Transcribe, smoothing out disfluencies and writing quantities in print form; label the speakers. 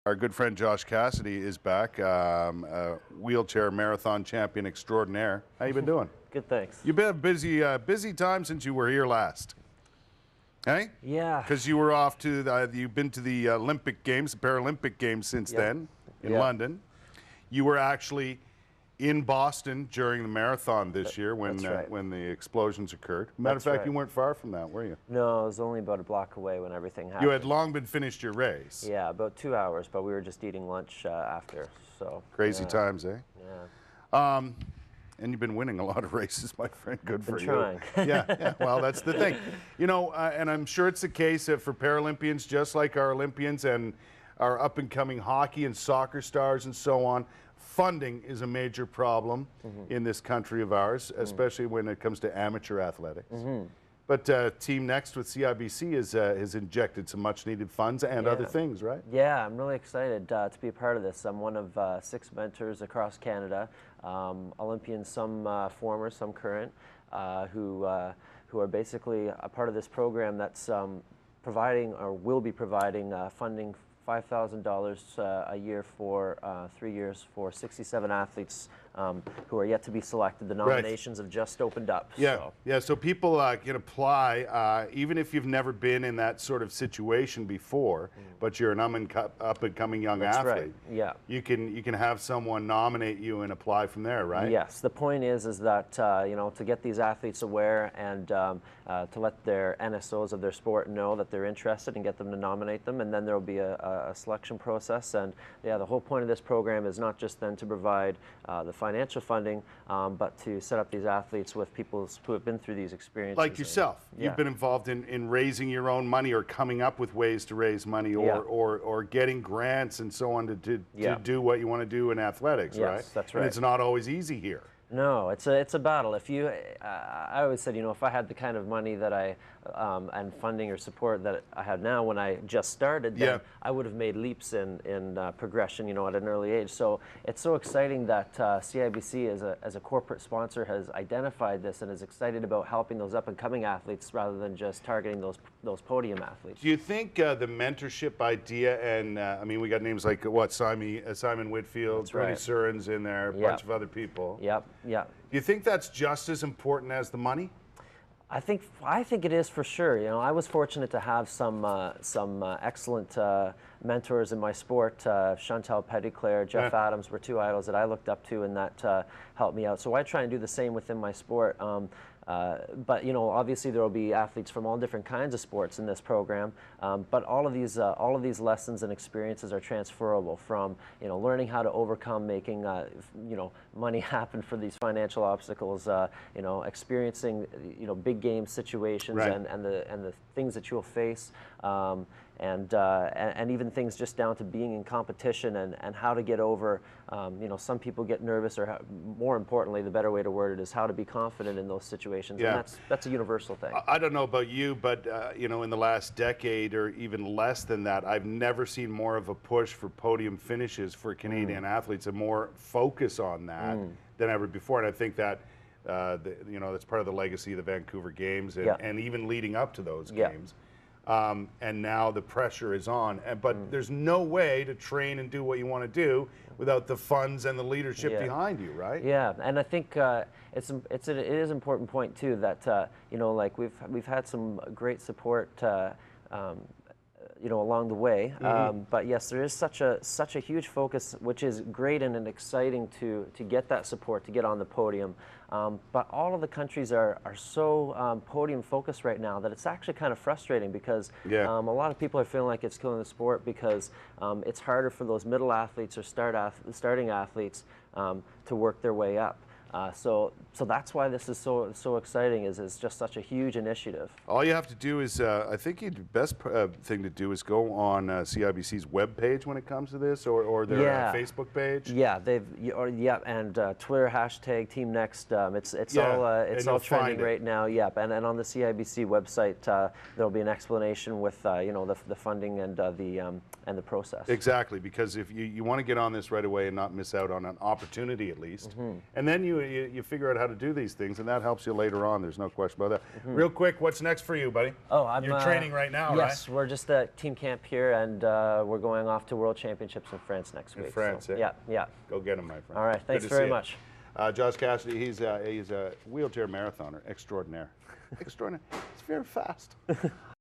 Speaker 1: Our good friend Josh Cassidy is back, wheelchair marathon champion extraordinaire. How you been doing?
Speaker 2: Good, thanks.
Speaker 1: You've been a busy time since you were here last. Hey?
Speaker 2: Yeah.
Speaker 1: Because you were off to you've been to the Olympic Games, the Paralympic Games since then in London. You were actually in Boston during the marathon this year when when the explosions occurred. Matter of fact, you weren't far from that, were you?
Speaker 2: No, I was only about a block away when everything happened.
Speaker 1: You had long been finished your race.
Speaker 2: Yeah, about 2 hours, but we were just eating lunch after. So
Speaker 1: crazy times, eh?
Speaker 2: Yeah.
Speaker 1: And you've been winning a lot of races, my friend. Good for you.
Speaker 2: Trying.
Speaker 1: Yeah. Well, that's the thing. You know, and I'm sure it's the case that for Paralympians, just like our Olympians and our up-and-coming hockey and soccer stars and so on, funding is a major problem in this country of ours, especially when it comes to amateur athletics. But Team Next with CIBC has injected some much-needed funds and other things, right?
Speaker 2: Yeah, I'm really excited to be a part of this. I'm one of 6 mentors across Canada, Olympians, some former, some current, who are basically a part of this program that's providing or will be providing funding $5,000 a year for 3 years for 67 athletes who are yet to be selected. The nominations have just opened up.
Speaker 1: So people can apply even if you've never been in that sort of situation before, but you're an up-and-coming young athlete.
Speaker 2: Yeah.
Speaker 1: You can have someone nominate you and apply from there, right?
Speaker 2: Yes. The point is that you know, to get these athletes aware and to let their NSOs of their sport know that they're interested and get them to nominate them, and then there will be a selection process. And yeah, the whole point of this program is not just then to provide the financial funding, but to set up these athletes with people who have been through these experiences.
Speaker 1: Like yourself. You've been involved in raising your own money or coming up with ways to raise money or getting grants and so on to do what you want to do in athletics, right?
Speaker 2: Yes, that's right.
Speaker 1: And it's not always easy here.
Speaker 2: No, it's a battle. If you, I always said, you know, if I had the kind of money that I and funding or support that I had now when I just started, then I would have made leaps in progression, you know, at an early age. So it's so exciting that CIBC as a corporate sponsor has identified this and is excited about helping those up and coming athletes rather than just targeting those podium athletes.
Speaker 1: Do you think the mentorship idea and I mean, we got names like what Simon Whitfield, Brody Surin's in there, a bunch of other people.
Speaker 2: Yeah.
Speaker 1: Do you think that's just as important as the money?
Speaker 2: I think it is for sure. You know, I was fortunate to have some excellent mentors in my sport. Chantal Petitclerc, Jeff Adams were 2 idols that I looked up to, and that helped me out. So I try and do the same within my sport. But you know, obviously there will be athletes from all different kinds of sports in this program. But all of these lessons and experiences are transferable from, you know, learning how to overcome making you know, money happen for these financial obstacles. You know, experiencing, you know, big game situations and the things that you'll face. And even things just down to being in competition and how to get over, you know, some people get nervous, or more importantly, the better way to word it is how to be confident in those situations. And that's a universal thing.
Speaker 1: I don't know about you, but you know, in the last decade or even less than that, I've never seen more of a push for podium finishes for Canadian athletes and more focus on that than ever before. And I think that you know, that's part of the legacy of the Vancouver Games and even leading up to those games. And now the pressure is on, but there's no way to train and do what you want to do without the funds and the leadership behind you, right?
Speaker 2: Yeah, and I think it is an important point too that you know, like we've had some great support you know, along the way, but yes, there is such a huge focus, which is great and exciting to get that support to get on the podium. But all of the countries are so podium focused right now that it's actually kind of frustrating because a lot of people are feeling like it's killing the sport because it's harder for those middle athletes or starting athletes to work their way up. So that's why this is so exciting. Is just such a huge initiative.
Speaker 1: All you have to do is, I think the best thing to do is go on CIBC's webpage when it comes to this, or their Facebook page.
Speaker 2: Yeah, and Twitter hashtag Team Next. It's all trending right now. Yep, and on the CIBC website there'll be an explanation with you know, the funding and the process.
Speaker 1: Exactly, because if you want to get on this right away and not miss out on an opportunity at least, and then you figure out how to do these things, and that helps you later on. There's no question about that. Real quick, what's next for you, buddy?
Speaker 2: Oh,
Speaker 1: You're training right now, right?
Speaker 2: Yes, we're just at team camp here, and we're going off to World Championships in France next week.
Speaker 1: In France,
Speaker 2: so,
Speaker 1: eh?
Speaker 2: Yeah.
Speaker 1: Go get him, my friend.
Speaker 2: All right, thanks very much.
Speaker 1: Josh Cassidy, he's a wheelchair marathoner extraordinaire. Extraordinaire. It's very fast.